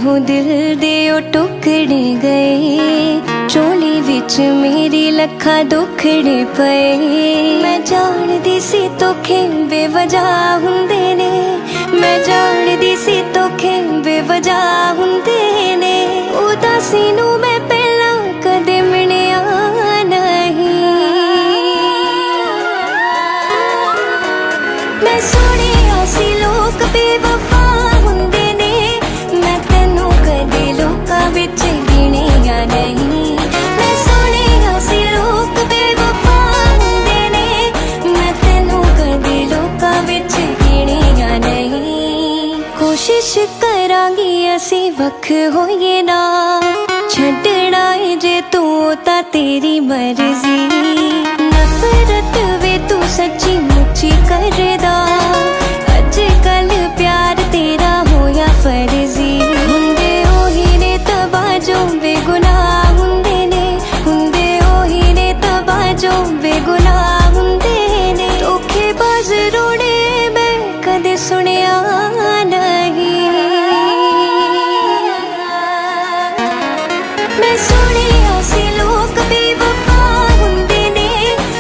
हो दिल दे ओ टुकड़े गए, चोली विच मेरी लखा दुखड़े पे। मैं जानदी सी धोखे बेवजह हुंदे ने, मैं जानदी सी धोखे बेवजह हुंदे ने। उदासी नूं मैं पहला कदे मिलिया नहीं। मैं सुनिया सी लोग बेवफा हुंदे ने, मैं तैनू कदे लोकां विच गिणिया नहीं। मैं सुनिया सी लोग बेवफा हुंदे ने, मैं तैनू कदे लोकां विच गिणिया नहीं। कोशिश करांगी असीं वख होईए ना, छड्डना है जे तू तां तेरी मर्जी। नफरत वे तू सच्ची मुच्ची करदा, अजकल प्यार तेरा होया फर्जी। हुंदे ओही ने तबाजो बेगुनाह हुंदे ने, हुंदे ओही ने तबाजो बेगुनाह हुंदे ने। धोखेबाज रोने मैं कदे सुनिया नहीं। मैं सुनिया सी लोग बेवफा हुंदे ने,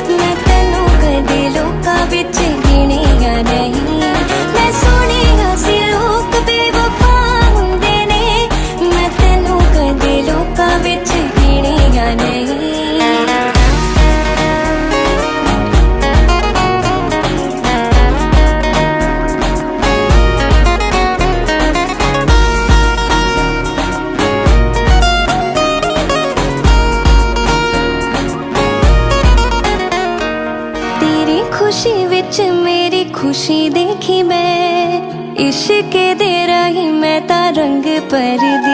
मैं तैनू कदे लोकां विच गिणिया नहीं। मैं सुनिया सी लोग बेवफा हुंदे ने, मैं तैनू कदे लोकां विच गिणिया नहीं। तेरी खुशी विच मेरी खुशी देखी मैं, इश्क दे राही मैं तां रंग भरदी।